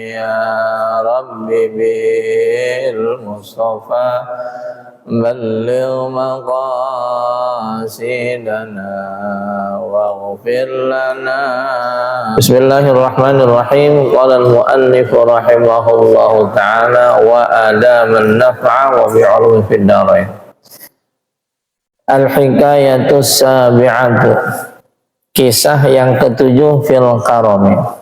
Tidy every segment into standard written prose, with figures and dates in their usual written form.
Ya Rabbi bil Mustafa balligh maqasidana waghfir lana. Bismillahirrahmanirrahim. Qala al-muallif rahimahullahu ta'ala wa adaman naf'a wa bi'ulumi fid dharain. Al-hikayatus sabi'atu, kisah yang ketujuh fil karami.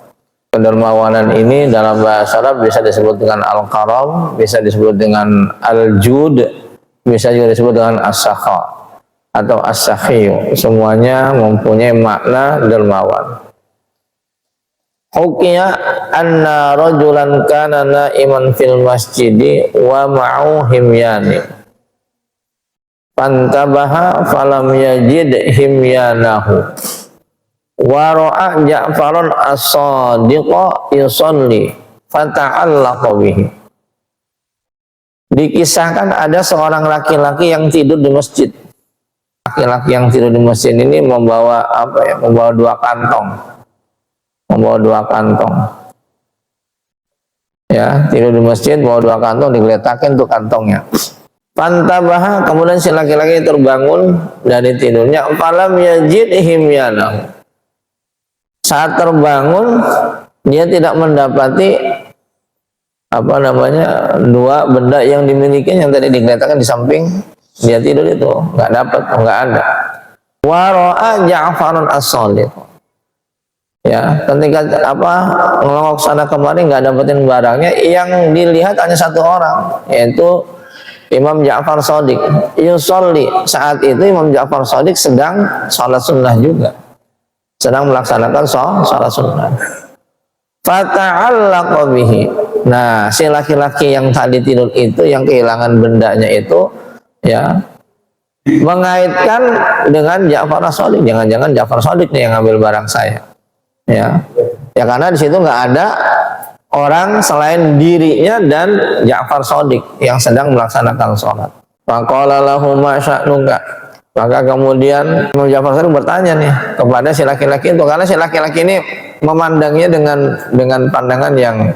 Kedermawanan ini dalam bahasa Arab bisa disebut dengan al-karam, bisa disebut dengan al-jud, bisa juga disebut dengan as-sakha atau as-sakhiyu. Semuanya mempunyai makna dermawan. Hukiya anna rajulan kana na'iman fil masjidi wa ma'u himyani fantabaha falam yajid himyanahu wa ra'a Ja'farun as-Shadiqa yusalli fata'allaqa bihi. Dikisahkan ada seorang laki-laki yang tidur di masjid. Laki-laki yang tidur di masjid ini membawa apa ya? Membawa dua kantong. Ya, tidur di masjid bawa dua kantong, digeletakin tuh kantongnya. Fantabaha, kemudian si laki-laki terbangun dari tidurnya, falam yajid himyanahu. Saat terbangun dia tidak mendapati dua benda yang dimiliki yang tadi digeletakkan di samping dia tidur itu, nggak ada. Wa ra'a Ja'farun as-Shadiq. Ya, ketika ngelongok sana kemari nggak dapetin barangnya, yang dilihat hanya satu orang, yaitu Imam Ja'far Shadiq. Yusolli, saat itu Imam Ja'far Shadiq sedang sholat sunnah juga, sedang melaksanakan sholat sunnah. Fata'allaqa bihi. Nah, si laki-laki yang tadi tidur itu, yang kehilangan bendanya itu, ya, mengaitkan dengan Ja'far Shadiq. Jangan-jangan Ja'far Shadiq nih yang ngambil barang saya. Ya, karena di situ nggak ada orang selain dirinya dan Ja'far Shadiq yang sedang melaksanakan sholat. Faqala lahu ma sya'nuka. Maka kemudian Imam Ja'far Shadiq bertanya nih kepada si laki-laki itu, karena si laki-laki ini memandangnya dengan pandangan yang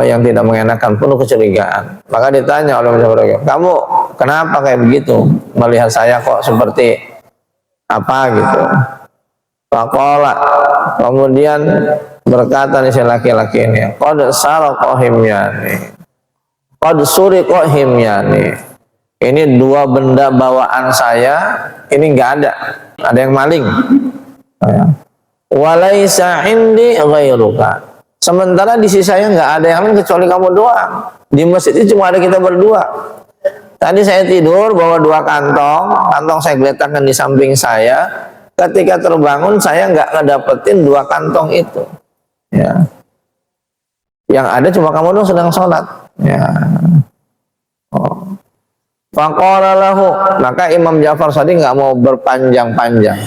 yang tidak mengenakan, penuh kecurigaan. Maka ditanya oleh Imam Ja'far Shadiq, "Kamu kenapa kayak begitu? Melihat saya kok seperti apa gitu?" Faqala, kemudian berkata nih si laki-laki ini, "Qad saraqa himyani. Qad suriqa himyani." Ini dua benda bawaan saya, ini nggak ada yang maling. Walaisa indi ghairuka. Sementara di sisi saya nggak ada yang lain kecuali kamu doang. Di masjid itu cuma ada kita berdua. Tadi saya tidur bawa dua kantong saya geletakkan di samping saya. Ketika terbangun saya nggak ngedapetin dua kantong itu. Ya. Yang ada cuma kamu doang sedang sholat. Ya. Oh. Faqala lahu, maka Imam Ja'far Shadiq nggak mau berpanjang-panjang,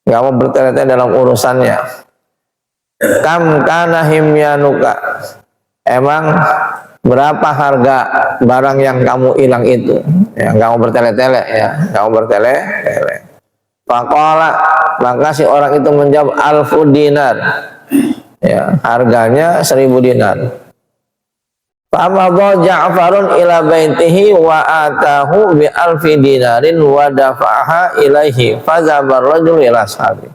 nggak mau bertele-tele dalam urusannya. Kam kana himyanuka, emang berapa harga barang yang kamu hilang itu? Ya, nggak mau bertele-tele, ya, nggak mau bertele-tele. Faqala, maka si orang itu menjawab 1000 dinar, ya, harganya 1000 dinar. Famadha Ja'farun ila baitihi wa atahu bi 1000 dinarin wa dafa'aha ilaihi fazabar rajul ila ashabi.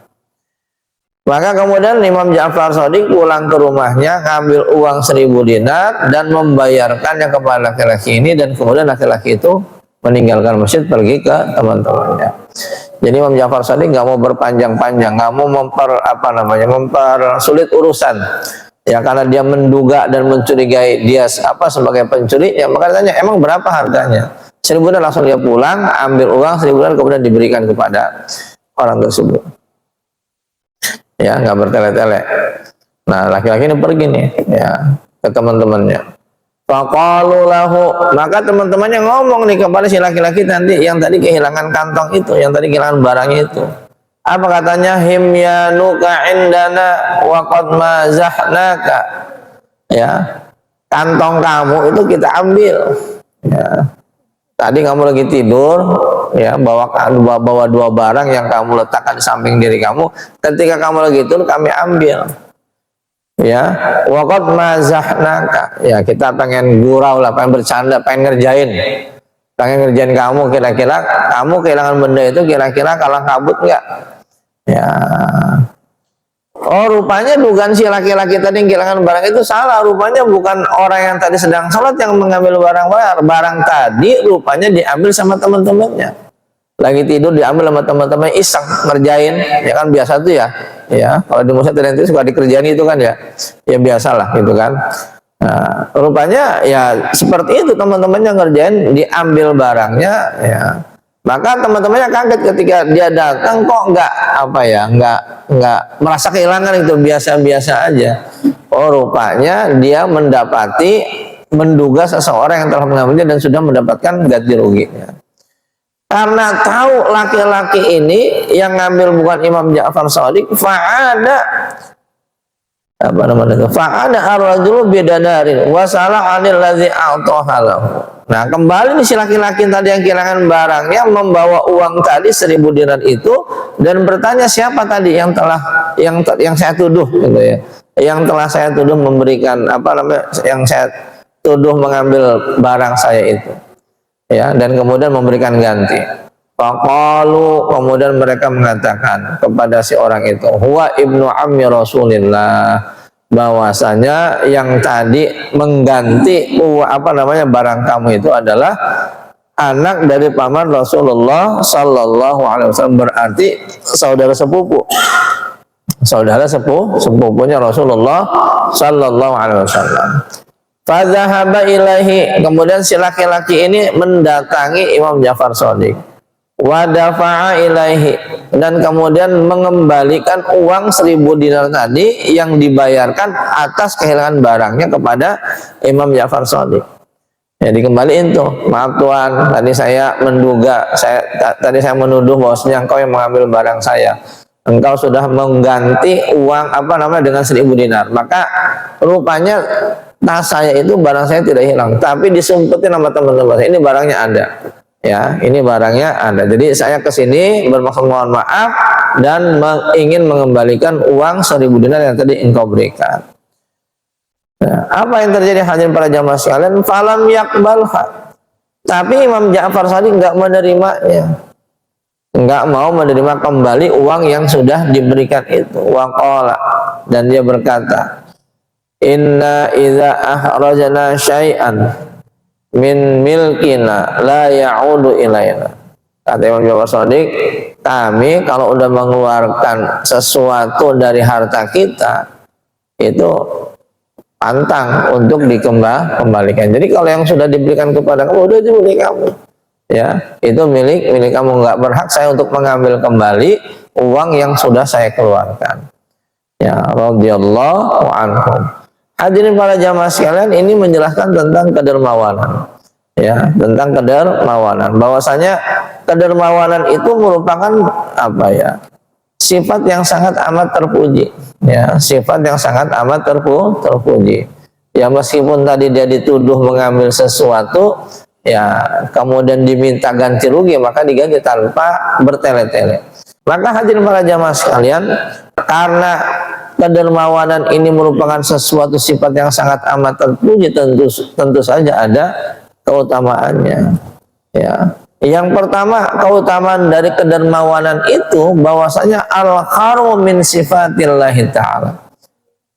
Maka kemudian Imam Ja'far Shadiq pulang ke rumahnya, ngambil uang 1000 dinar dan membayarkannya kepada laki-laki ini, dan kemudian laki-laki itu meninggalkan masjid, pergi ke teman-temannya. Jadi Imam Ja'far Shadiq nggak mau berpanjang-panjang, nggak mau mempersulit urusan. Ya, karena dia menduga dan mencurigai dia sebagai pencuri, ya maka ditanya, emang berapa harganya? 1000 dinar. Langsung dia pulang, ambil uang 1000 dinar, kemudian diberikan kepada orang tersebut. Ya, nggak bertele-tele. Nah, laki-laki ini pergi nih, ya, ke teman-temannya. Faqalu lahu, maka teman-temannya ngomong nih kepada si laki-laki yang tadi kehilangan kantong itu, yang tadi kehilangan barangnya itu. Apa katanya? Himyanuka indana wa qad mazahnaka. Ya, kantong kamu itu kita ambil. Ya. Tadi kamu lagi tidur, ya, bawa dua barang yang kamu letakkan di samping diri kamu. Ketika kamu lagi tidur, kami ambil. ya, waqad mazahnaka, ya kita pengen gurau lah, pengen bercanda, pengen ngerjain kamu, kira-kira kamu kehilangan benda itu kira-kira kalang kabut nggak? Ya, oh rupanya dugaan si laki-laki tadi yang kehilangan barang itu salah, rupanya bukan orang yang tadi sedang sholat yang mengambil barang tadi rupanya diambil sama teman-temannya, lagi tidur diambil sama teman-teman, iseng ngerjain, ya kan biasa tuh ya, kalau di musad itu suka dikerjain itu kan ya biasalah gitu kan. Nah, rupanya ya seperti itu, teman-temannya ngerjain, diambil barangnya, ya. Maka teman-temannya kaget ketika dia datang, kok nggak merasa kehilangan, itu biasa-biasa aja. Oh rupanya dia menduga seseorang yang telah mengambilnya dan sudah mendapatkan ganti ruginya. Karena tahu laki-laki ini yang ngambil bukan Imam Ja'far Shadiq, fa'ada ar-rajulu bidanarin wa salah 'anil ladzi a'taha lahu. Nah, kembali nih si laki-laki tadi yang kehilangan barangnya membawa uang tadi 1000 dinar itu dan bertanya siapa tadi yang saya tuduh gitu ya. Yang telah saya tuduh memberikan yang saya tuduh mengambil barang saya itu. Ya, dan kemudian memberikan ganti. Faqalu, kemudian mereka mengatakan kepada si orang itu, huwa ibnu ammi Rasulillah, bahwasanya yang tadi mengganti barang kamu itu adalah anak dari paman Rasulullah sallallahu alaihi wasallam, berarti saudara sepupunya Rasulullah sallallahu alaihi wasallam. Fadzahaba ilaihi, kemudian si laki-laki ini mendatangi Imam Ja'far Shadiq. Wa dafa'a ilaihi, dan kemudian mengembalikan uang 1000 dinar tadi yang dibayarkan atas kehilangan barangnya kepada Imam Ja'far Shadiq. Ya dikembaliin tuh, maaf Tuan, tadi saya menuduh bahwasanya engkau yang mengambil barang saya. Engkau sudah mengganti uang dengan 1000 dinar. Maka rupanya tas saya itu, barang saya tidak hilang, tapi disumpetin sama teman-teman saya, ini barangnya ada. Ya, ini barangnya ada. Jadi saya kesini bermaksud mohon maaf dan ingin mengembalikan uang 1000 dinar yang tadi engkau berikan. Nah, apa yang terjadi hadirin para jamaah sekalian? Falam yakbalha. Tapi Imam Ja'far Shadiq enggak menerimanya. Enggak mau menerima kembali uang yang sudah diberikan itu. Waqala, dan dia berkata, inna idza akhrajna syai'an min milkina la ya'udu ilaina. Kata Imam Ja'far Shadiq, kami kalau udah mengeluarkan sesuatu dari harta kita itu pantang untuk dikembalikan. Jadi kalau yang sudah diberikan kepada kamu, udah itu milik kamu. Ya, itu milik kamu, nggak berhak saya untuk mengambil kembali uang yang sudah saya keluarkan. Ya, radhiyallahu anhum. Hadirin para jamaah sekalian, ini menjelaskan tentang kedermawanan. Ya, tentang kedermawanan. Bahwasanya kedermawanan itu merupakan sifat yang sangat amat terpuji. Ya, sifat yang sangat amat terpuji. Ya, meskipun tadi dia dituduh mengambil sesuatu, ya kemudian diminta ganti rugi, maka diganti tanpa bertele-tele. Maka hadirin para jamaah sekalian, karena kedermawanan ini merupakan sesuatu sifat yang sangat amat terpuji, tentu saja ada keutamaannya. Ya, yang pertama, keutamaan dari kedermawanan itu bahwasanya al-karum min sifatillahi ta'ala,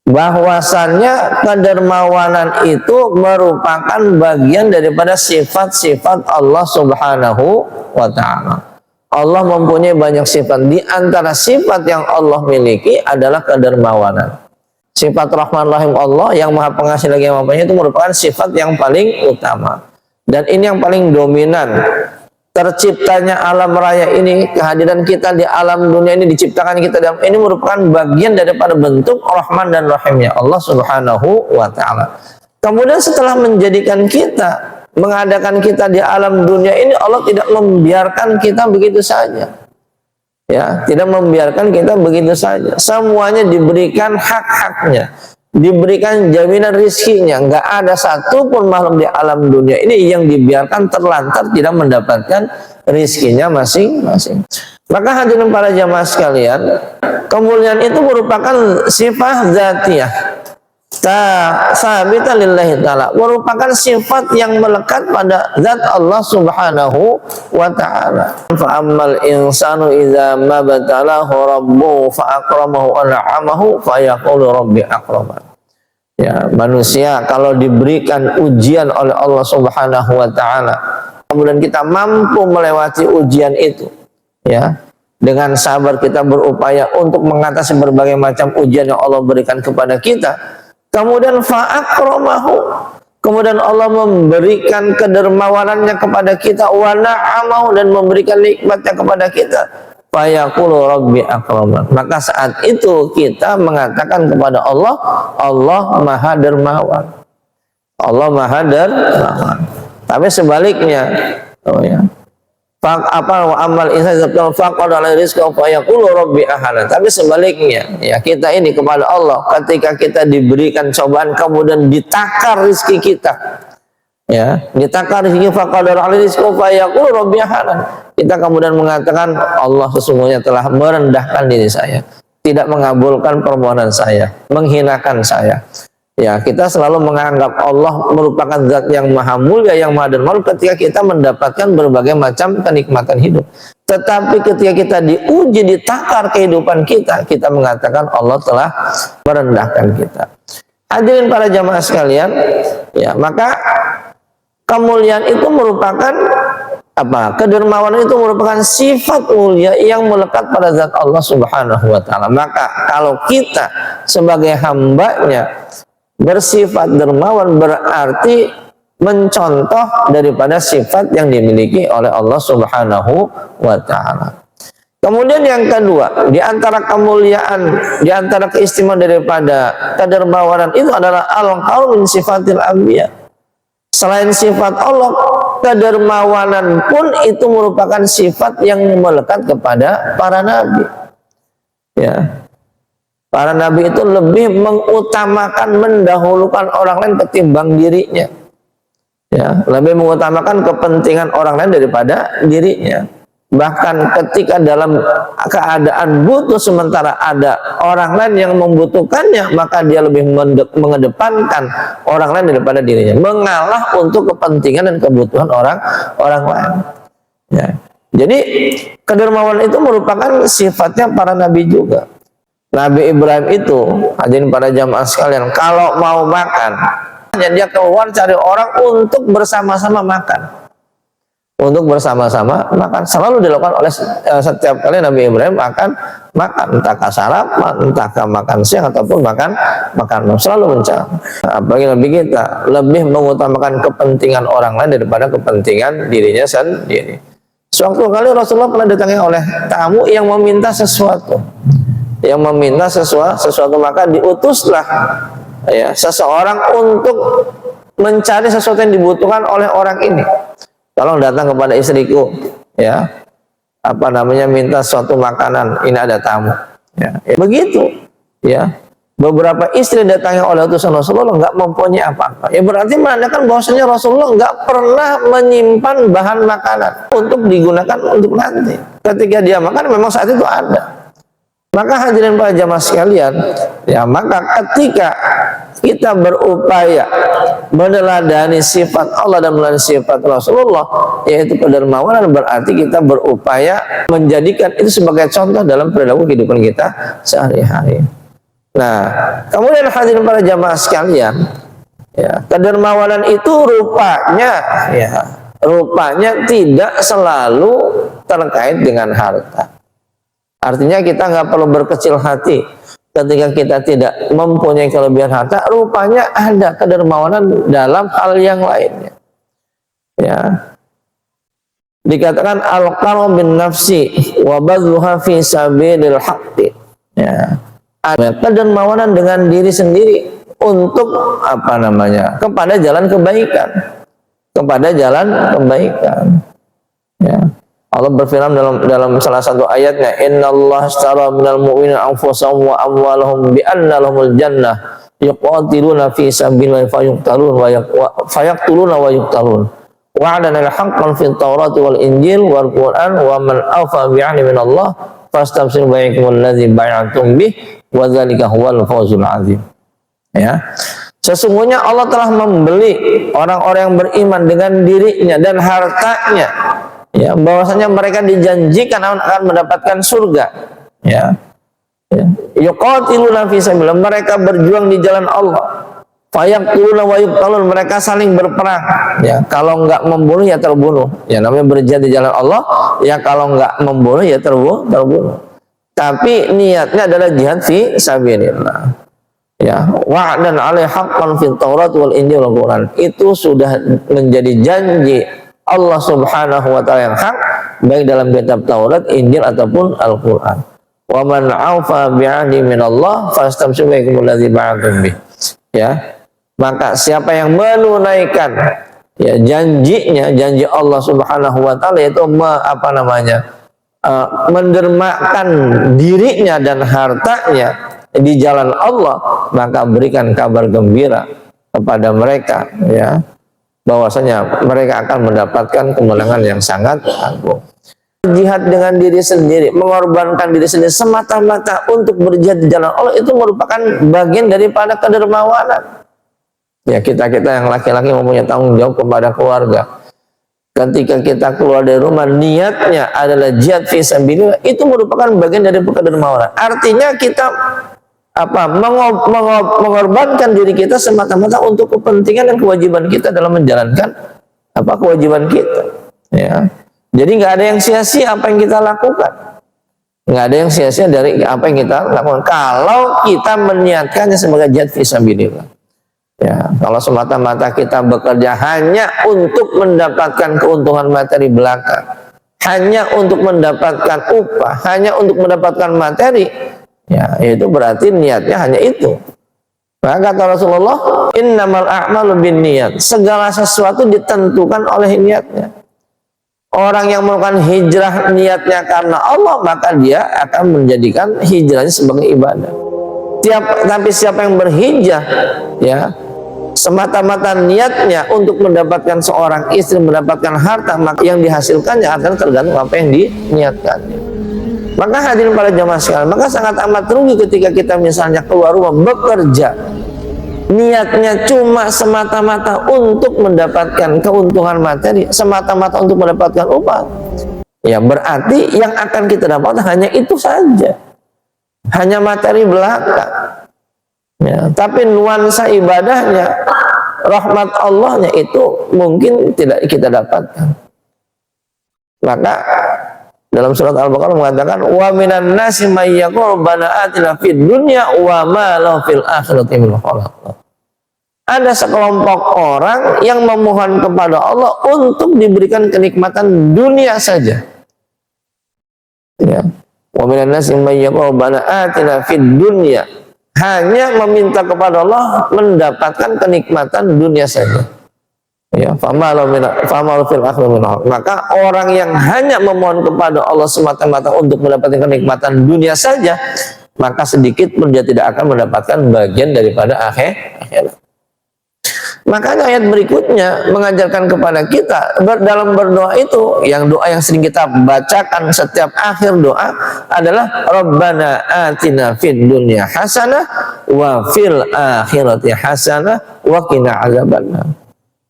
bahwasannya kedermawanan itu merupakan bagian daripada sifat-sifat Allah Subhanahu wa ta'ala. Allah mempunyai banyak sifat. Di antara sifat yang Allah miliki adalah kedermawanan. Sifat Rahman Rahim Allah yang Maha Pengasih lagi yang Maha Penyayang itu merupakan sifat yang paling utama. Dan ini yang paling dominan. Terciptanya alam raya ini, kehadiran kita di alam dunia ini, diciptakan kita dalam ini merupakan bagian daripada bentuk Rahman dan Rahimnya Allah Subhanahu wa ta'ala. Kemudian setelah menjadikan kita, mengadakan kita di alam dunia ini, Allah tidak membiarkan kita begitu saja. Ya, tidak membiarkan kita begitu saja. Semuanya diberikan hak-haknya, diberikan jaminan rizkinya. Nggak ada satupun makhluk di alam dunia ini yang dibiarkan terlantar tidak mendapatkan rizkinya masing-masing. Maka hadirin para jamaah sekalian, kemuliaan itu merupakan sifat zatiyah. sabitan lillahi ta'ala, merupakan sifat yang melekat pada zat Allah subhanahu wa ta'ala. Fa'ammal insanu idza mabtalahu rabbuhu fa'akramahu wa na'amahu fayaqulu rabbi akraman. Ya, manusia kalau diberikan ujian oleh Allah subhanahu wa ta'ala, kemudian kita mampu melewati ujian itu, ya, dengan sabar kita berupaya untuk mengatasi berbagai macam ujian yang Allah berikan kepada kita. Kemudian fa'akramahu, kemudian Allah memberikan kedermawanannya kepada kita, wa na'amahu, dan memberikan nikmatnya kepada kita, fayaqulu rabbi akraman. Maka saat itu kita mengatakan kepada Allah, Allah maha dermawan, Allah maha dermawan. Tapi sebaliknya, oh ya, wa amal insanu faqad ala rizqa fa yaqulu rabbi ahana. Tapi sebaliknya, ya, kita ini kepada Allah ketika kita diberikan cobaan kemudian ditakar rezeki kita, ya, ditakar rezeki faqad ala rizqa fa yaqulu rabbi ahana. Kita kemudian mengatakan Allah sesungguhnya telah merendahkan diri saya, tidak mengabulkan permohonan saya, menghinakan saya. Ya, kita selalu menganggap Allah merupakan zat yang maha mulia, yang maha dermawan ketika kita mendapatkan berbagai macam kenikmatan hidup. Tetapi ketika kita diuji, ditakar kehidupan kita, kita mengatakan Allah telah merendahkan kita. Hadirin para jamaah sekalian, ya, maka kemuliaan itu merupakan apa? Kedermawanan itu merupakan sifat mulia yang melekat pada zat Allah subhanahu wa ta'ala. Maka kalau kita sebagai hambanya bersifat dermawan, berarti mencontoh daripada sifat yang dimiliki oleh Allah subhanahu wa ta'ala. Kemudian yang kedua, di antara kemuliaan, di antara keistimewaan daripada kedermawanan itu adalah al-qaul min sifatil anbiya. Selain sifat Allah, kedermawanan pun itu merupakan sifat yang melekat kepada para nabi. Ya, para nabi itu lebih mengutamakan, mendahulukan orang lain ketimbang dirinya. Ya, lebih mengutamakan kepentingan orang lain daripada dirinya. Bahkan ketika dalam keadaan butuh, sementara ada orang lain yang membutuhkannya, maka dia lebih mengedepankan orang lain daripada dirinya, mengalah untuk kepentingan dan kebutuhan orang lain. Ya. Jadi kedermawanan itu merupakan sifatnya para nabi juga. Nabi Ibrahim itu, hadirin para jamaah sekalian, kalau mau makan, dia keluar cari orang untuk bersama-sama makan. Untuk bersama-sama makan selalu dilakukan oleh setiap kali Nabi Ibrahim akan makan, entah sarapan, entah makan siang ataupun makan malam, selalu mencari. Apalagi Nabi kita lebih mengutamakan kepentingan orang lain daripada kepentingan dirinya sendiri. Suatu kali Rasulullah pernah didatangi oleh tamu yang meminta sesuatu, maka diutuslah, ya, seseorang untuk mencari sesuatu yang dibutuhkan oleh orang ini. Tolong datang kepada istriku, ya, minta suatu makanan, ini ada tamu, ya. Begitu, ya. Beberapa istri datangnya oleh utusan Rasulullah nggak mempunyai apa-apa, ya, berarti menandakan bahwasanya Rasulullah nggak pernah menyimpan bahan makanan untuk digunakan untuk nanti. Ketika dia makan memang saat itu ada. Maka hadirin para jamaah sekalian, ya, maka ketika kita berupaya meneladani sifat Allah dan meneladani sifat Rasulullah, yaitu kedermawanan, berarti kita berupaya menjadikan itu sebagai contoh dalam perilaku kehidupan kita sehari-hari. Nah, kemudian hadirin para jamaah sekalian, ya, kedermawanan itu rupanya tidak selalu terkait dengan harta. Artinya kita nggak perlu berkecil hati ketika kita tidak mempunyai kelebihan harta. Rupanya ada kedermawanan dalam hal yang lainnya. Ya, dikatakan al-qarum bin nafsi wa badluha fi sabilil haqqi. Ya, ada kedermawanan dengan diri sendiri untuk kepada jalan kebaikan, Ya. Allah berfirman dalam salah satu ayatnya, innallaha ashtara minal mu'minina anfusahum wa amwalahum bi anna lahumul jannah yuqatiluna fi sabilillahi fayaqtuluna wa yuqtalun wa'adan al-haqqan fit tawrati wal injil wal qur'an wa man awfa bi'ahdi minallah fastabshiru bai'akumul ladzi bai'atum bih wa dzalika huwal fawzul 'adzim. Ya, sesungguhnya Allah telah membeli orang-orang yang beriman dengan dirinya dan hartanya, ya, bahwasanya mereka dijanjikan akan mendapatkan surga. Ya, yuqatiluna fi sabilillah, mereka berjuang di jalan Allah. Fayaqtuluna wa yuqtalun, mereka saling berperang. Ya, kalau enggak membunuh ya terbunuh. Ya, namanya berjihad di jalan Allah. Ya, kalau enggak membunuh ya terbunuh. Tapi niatnya adalah jihad fi sabilillah. Ya, wa'dan 'alaihi haqqan fil Taurat wal Injil wal Quran. Itu sudah menjadi janji Allah Subhanahu wa taala yang hak, baik dalam kitab Taurat, Injil ataupun Al-Qur'an. Wa man 'aufa bi'ahdi minallah fastamsiku bikumul ladzi ba'atum bih. Ya. Maka siapa yang menunaikan ya janjinya, janji Allah Subhanahu wa taala, yaitu mendermakan dirinya dan hartanya di jalan Allah, maka berikan kabar gembira kepada mereka, ya, bahwasanya mereka akan mendapatkan kemenangan yang sangat agung. Jihad dengan diri sendiri, mengorbankan diri sendiri semata-mata untuk berjihad di jalan Allah, itu merupakan bagian daripada kedermawanan. Ya, kita yang laki-laki mempunyai tanggung jawab kepada keluarga. Ketika kita keluar dari rumah, niatnya adalah jihad fi sabilillah, itu merupakan bagian dari kedermawanan. Artinya kita mengorbankan diri kita semata-mata untuk kepentingan dan kewajiban kita dalam menjalankan kewajiban kita. Ya, jadi nggak ada yang sia-sia apa yang kita lakukan, nggak ada yang sia-sia dari apa yang kita lakukan. Kalau kita meniatkannya sebagai jihad fi sabilillah. Ya, kalau semata-mata kita bekerja hanya untuk mendapatkan keuntungan materi belaka, hanya untuk mendapatkan upah, hanya untuk mendapatkan materi, ya, itu berarti niatnya hanya itu. Maka kata Rasulullah, innamal a'malu binniyat, segala sesuatu ditentukan oleh niatnya. Orang yang melakukan hijrah niatnya karena Allah, maka dia akan menjadikan hijrahnya sebagai ibadah. Tapi siapa yang berhijrah, ya, semata-mata niatnya untuk mendapatkan seorang istri, mendapatkan harta, maka yang dihasilkannya akan tergantung apa yang diniatkannya. Maka hadirin para jamaah sekalian, maka sangat amat rugi ketika kita misalnya keluar rumah bekerja, niatnya cuma semata-mata untuk mendapatkan keuntungan materi, semata-mata untuk mendapatkan upah. Ya, berarti yang akan kita dapat hanya itu saja, hanya materi belaka. Ya, tapi nuansa ibadahnya, rahmat Allahnya itu mungkin tidak kita dapatkan. Maka dalam surat Al-Baqarah mengatakan, wa minan nasi may yaqulu rabbana atina fid dunya wa ma lahu fil akhirati min khalaq. Ada sekelompok orang yang memohon kepada Allah untuk diberikan kenikmatan dunia saja. Ya. Wa minan nasi may yaqulu rabbana atina fid dunya, hanya meminta kepada Allah mendapatkan kenikmatan dunia saja. Ya, maka orang yang hanya memohon kepada Allah semata-mata untuk mendapatkan kenikmatan dunia saja, maka sedikit pun dia tidak akan mendapatkan bagian daripada akhirat. Makanya ayat berikutnya mengajarkan kepada kita dalam berdoa itu, yang doa yang sering kita bacakan setiap akhir doa adalah Rabbana atina fid dunya hasanah wa fil akhirati hasanah wa qina azabannar.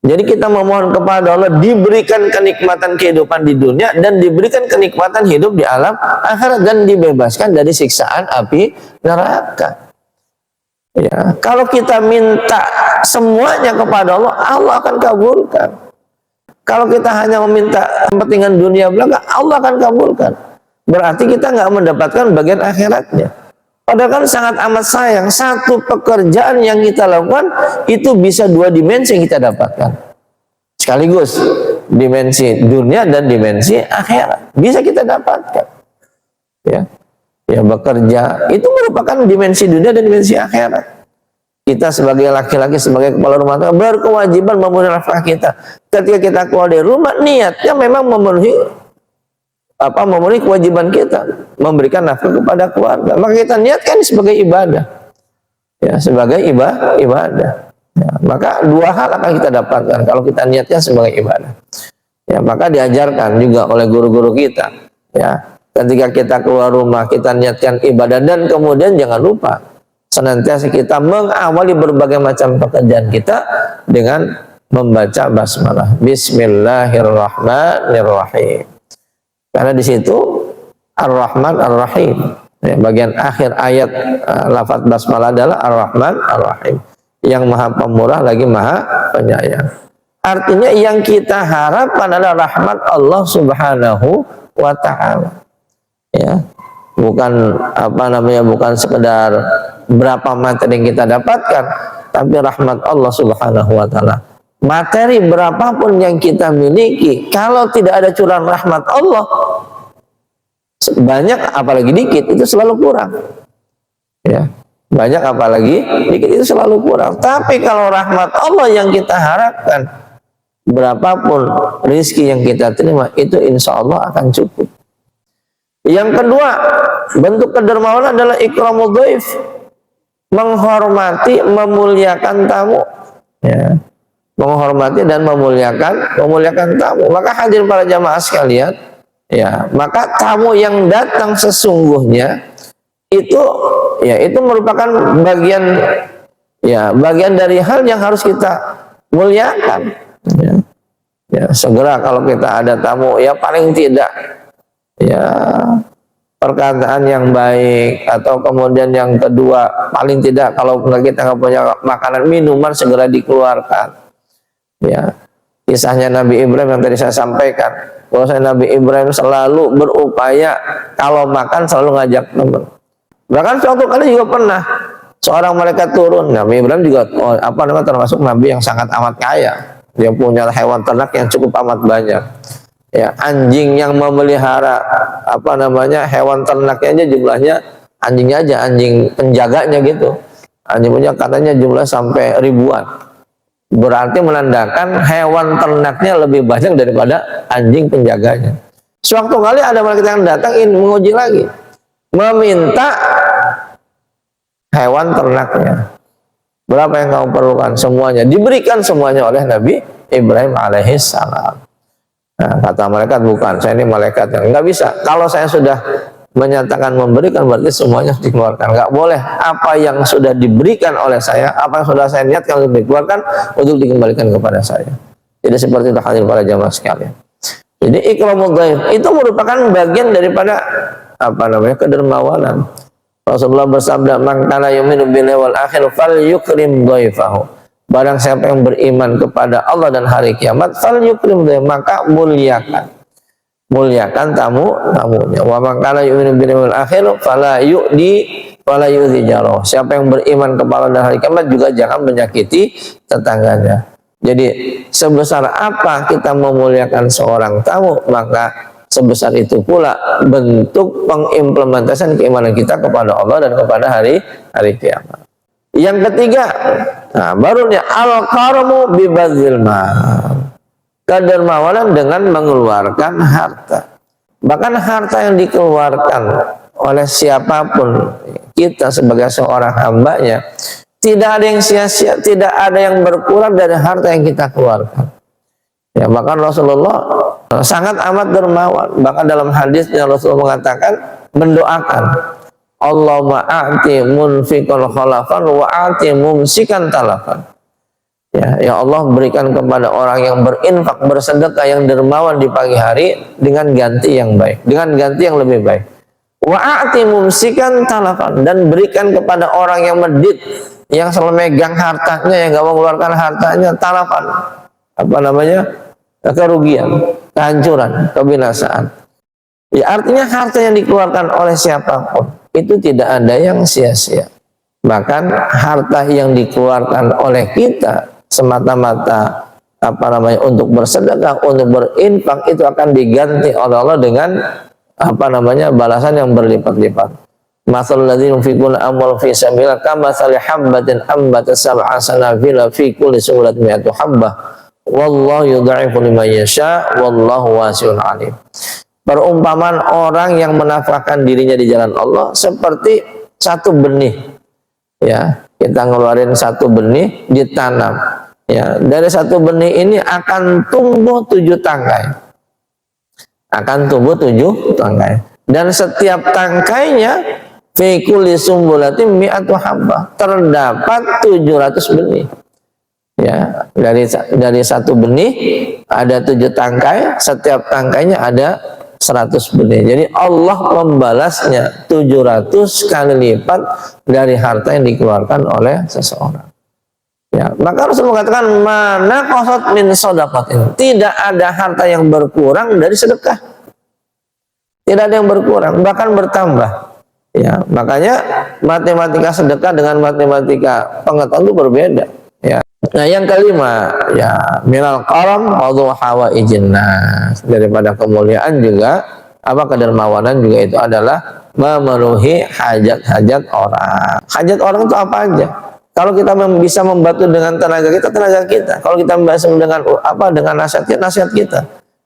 Jadi kita memohon kepada Allah diberikan kenikmatan kehidupan di dunia dan diberikan kenikmatan hidup di alam akhirat dan dibebaskan dari siksaan api neraka. Ya, kalau kita minta semuanya kepada Allah, Allah akan kabulkan. Kalau kita hanya meminta kepentingan dunia belaka, Allah akan kabulkan. Berarti kita nggak mendapatkan bagian akhiratnya. Padahal kan sangat amat sayang, satu pekerjaan yang kita lakukan itu bisa dua dimensi yang kita dapatkan sekaligus, dimensi dunia dan dimensi akhirat bisa kita dapatkan. Ya, bekerja itu merupakan dimensi dunia dan dimensi akhirat. Kita sebagai laki-laki, sebagai kepala rumah tangga berkewajiban memenuhi nafkah kita. Ketika kita keluar dari rumah, niatnya memang memenuhi kewajiban kita, memberikan nafkah kepada keluarga. Maka kita niatkan sebagai ibadah, ya, sebagai ibadah. Ya, maka dua hal akan kita dapatkan kalau kita niatkan sebagai ibadah. Ya, maka diajarkan juga oleh guru-guru kita. Ya, ketika kita keluar rumah, kita niatkan ibadah dan kemudian jangan lupa senantiasa kita mengawali berbagai macam pekerjaan kita dengan membaca basmalah. Bismillahirrahmanirrahim. Karena di situ Ar-Rahman Ar-Rahim. Ya, bagian akhir ayat lafaz basmalah adalah Ar-Rahman Ar-Rahim. Yang Maha Pemurah lagi Maha Penyayang. Artinya yang kita harapkan adalah rahmat Allah Subhanahu wa taala. Ya. Bukan bukan sekedar berapa materi yang kita dapatkan, tapi rahmat Allah Subhanahu wa taala. Materi berapapun yang kita miliki, kalau tidak ada curahan rahmat Allah, banyak apalagi dikit itu selalu kurang. Ya, banyak apalagi dikit itu selalu kurang. Tapi kalau rahmat Allah yang kita harapkan, berapapun rizki yang kita terima, itu insya Allah akan cukup. Yang kedua, bentuk kedermawanan adalah ikramul dhaif, menghormati, memuliakan tamu. Ya, menghormati dan memuliakan tamu. Maka hadir para jamaah sekalian, ya, maka tamu yang datang sesungguhnya itu merupakan bagian dari hal yang harus kita muliakan. Ya, segera kalau kita ada tamu, ya paling tidak ya perkataan yang baik, atau kemudian yang kedua paling tidak kalau kita nggak punya makanan minuman segera dikeluarkan. Ya, kisahnya Nabi Ibrahim yang tadi saya sampaikan, bahwa Nabi Ibrahim selalu berupaya kalau makan selalu ngajak teman. Bahkan suatu kali juga pernah seorang malaikat turun. Nabi Ibrahim juga termasuk nabi yang sangat amat kaya. Dia punya hewan ternak yang cukup amat banyak. Ya, anjing yang memelihara hewan ternaknya aja jumlahnya, anjing penjaganya gitu. Anjing punya katanya jumlah sampai ribuan. Berarti menandakan hewan ternaknya lebih banyak daripada anjing penjaganya. Suatu kali ada malaikat yang datang ingin menguji lagi, meminta hewan ternaknya. Berapa yang kamu perlukan? Semuanya. Diberikan semuanya oleh Nabi Ibrahim alaihissalam. Nah, kata malaikat, bukan, saya ini malaikat yang nggak bisa. Kalau saya sudah menyatakan memberikan, berarti semuanya harus dikeluarkan. Nggak boleh apa yang sudah diberikan oleh saya, apa yang sudah saya niatkan untuk dikeluarkan, untuk dikembalikan kepada saya. Jadi seperti itu hadir para jamaah sekalian. Jadi ikramul dhaif itu merupakan bagian daripada kedermawanan. Rasulullah bersabda, "Man kana yu'minu billahi wal akhir falyukrim dhaifahu." Barang siapa yang beriman kepada Allah dan hari kiamat, falyukrim dhaifahu, maka muliakan tamunya. Wa man kana yu'minu billahi wal akhir fala yu'dhi jarahu. Siapa yang beriman kepada Allah dan hari kiamat juga jangan menyakiti tetangganya. Jadi sebesar apa kita memuliakan seorang tamu, maka sebesar itu pula bentuk pengimplementasian keimanan kita kepada Allah dan kepada hari kiamat. Yang ketiga, barunya al-karamu bibadzil mal. Kedermawanan dengan mengeluarkan harta. Bahkan harta yang dikeluarkan oleh siapapun, kita sebagai seorang hambanya, tidak ada yang sia-sia, tidak ada yang berkurang dari harta yang kita keluarkan. Ya, bahkan Rasulullah sangat amat dermawan. Bahkan dalam hadisnya Rasulullah mengatakan, mendoakan, Allahumma a'ti munfiqan khalafan wa a'ti mumsikan talafan. Ya Allah, berikan kepada orang yang berinfak, bersedekah, yang dermawan di pagi hari dengan ganti yang baik, dengan ganti yang lebih baik. Wa a'ti mumsikan talafan, dan berikan kepada orang yang medit, yang selalu megang hartanya, yang gak mau mengeluarkan hartanya, talafan, kerugian, kehancuran, kebinasaan. Ya, artinya harta yang dikeluarkan oleh siapapun itu tidak ada yang sia-sia. Bahkan harta yang dikeluarkan oleh kita semata-mata untuk bersedekah, untuk berinfak, itu akan diganti oleh Allah dengan balasan yang berlipat-lipat. Matsalul ladzina yunfiquna amwalahum fi sabilillah kamatsali habbatin ambatat sab'a sanabila fi kulli sulatin mi'atu habbah wallahu yudha'ifu liman yasha wallahu wasi'un 'alim. Perumpamaan orang yang menafkahkan dirinya di jalan Allah seperti satu benih. Ya, kita ngeluarin satu benih, ditanam. Ya, dari satu benih ini akan tumbuh 7 tangkai. Dan setiap tangkainya fi kulli sumbulatin mi'atu habbah, terdapat 700 benih. Ya, dari satu benih ada 7 tangkai, setiap tangkainya ada 100 benih. Jadi Allah membalasnya 700 kali lipat dari harta yang dikeluarkan oleh seseorang. Ya, maka Rasul mengatakan mana qasat min shadaqatin, tidak ada harta yang berkurang dari sedekah. Tidak ada yang berkurang, bahkan bertambah. Ya, makanya matematika sedekah dengan matematika pengetahuan itu berbeda. Ya. Nah, yang kelima, ya minal karam wa hawaijin nas, daripada kemuliaan juga kedermawanan juga itu adalah memenuhi hajat-hajat orang. Hajat orang itu apa aja? Kalau kita bisa membantu dengan tenaga kita. Kalau kita bisa dengan nasihat kita.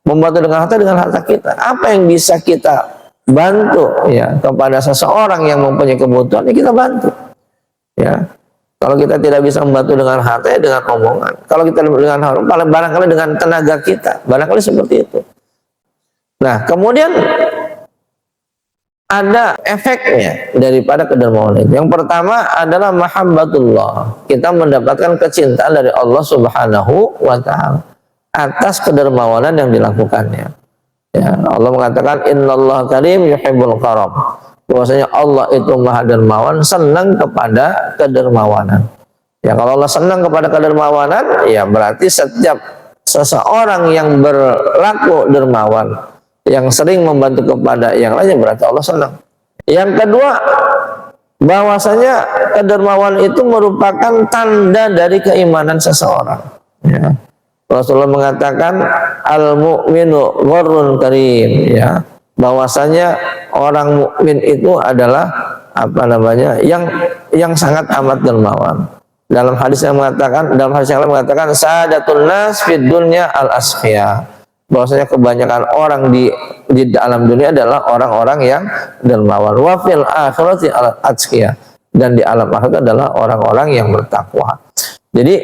Membantu dengan harta kita. Apa yang bisa kita bantu ya kepada seseorang yang mempunyai kebutuhan, ya kita bantu. Ya. Kalau kita tidak bisa membantu dengan harta, ya dengan omongan. Kalau kita dengan harta, barangkali dengan tenaga kita. Barangkali seperti itu. Nah, kemudian ada efeknya daripada kedermawanan. Yang pertama adalah mahabbatullah. Kita mendapatkan kecintaan dari Allah Subhanahu wa taala atas kedermawanan yang dilakukannya. Ya, Allah mengatakan innallaha karim yuhibbul karam. Bahwasanya Allah itu Maha Dermawan, senang kepada kedermawanan. Ya, kalau Allah senang kepada kedermawanan, ya berarti setiap seseorang yang berlaku dermawan, yang sering membantu kepada yang lainnya, berarti Allah senang. Yang kedua, bahwasanya kedermawan itu merupakan tanda dari keimanan seseorang. Ya. Rasulullah mengatakan al-mu'minu ghurrun karim, ya. Bahwasanya orang mukmin itu adalah yang sangat amat dermawan. Dalam hadis yang mengatakan sadatun nas fid dunya al-asqiya. Bahwasanya kebanyakan orang di dalam dunia adalah orang-orang yang dermawan. Wa fil akhirati al-atqiya, dan di alam akhirat adalah orang-orang yang bertakwa. Jadi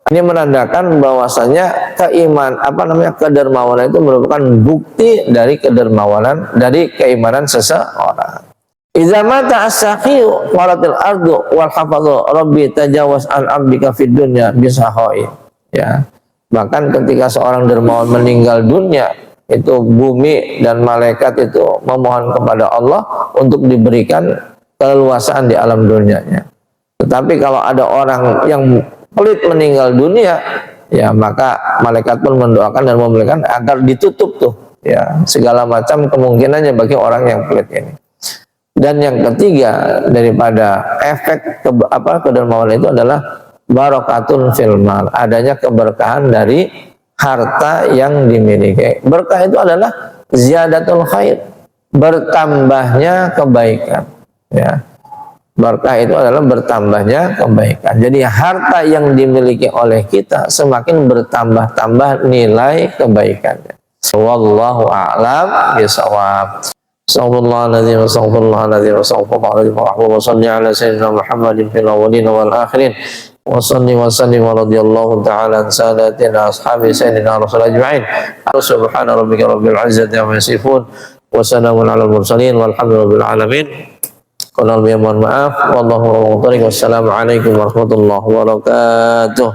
ini menandakan bahwasanya kedermawanan itu merupakan bukti dari keimanan seseorang. Idza mata as-saqiyu walatil ardu wal hafadhu rabbi tajawaz an abdika fid dunya bisahoi. Ya. Bahkan ketika seorang dermawan meninggal dunia, itu bumi dan malaikat itu memohon kepada Allah untuk diberikan keleluasaan di alam dunianya. Tetapi kalau ada orang yang pelit meninggal dunia, ya maka malaikat pun mendoakan dan memberikan agar ditutup tuh ya segala macam kemungkinannya bagi orang yang pelit ini. Dan yang ketiga daripada efek kedermawanan itu adalah barakatun fil mal, adanya keberkahan dari harta yang dimiliki. Berkah itu adalah ziyadatul khair, bertambahnya kebaikan. Ya. Berkah itu adalah bertambahnya kebaikan. Jadi harta yang dimiliki oleh kita semakin bertambah-tambah nilai kebaikannya. Wallahu a'lam bishawab. Sallallahu alaihi wa salli ala sayyidina Muhammadin fil awwalin wal akhirin. Wa salli wa sallim wa radiyallahu ta'ala an sadatina ashabi sayyidina Rasul ajma'in. Subhana rabbika rabbil izzati amma yasifun wa salamun alal mursalin walhamdulillahi alamin. Mohon maaf. Wassalamualaikum warahmatullahi wabarakatuh.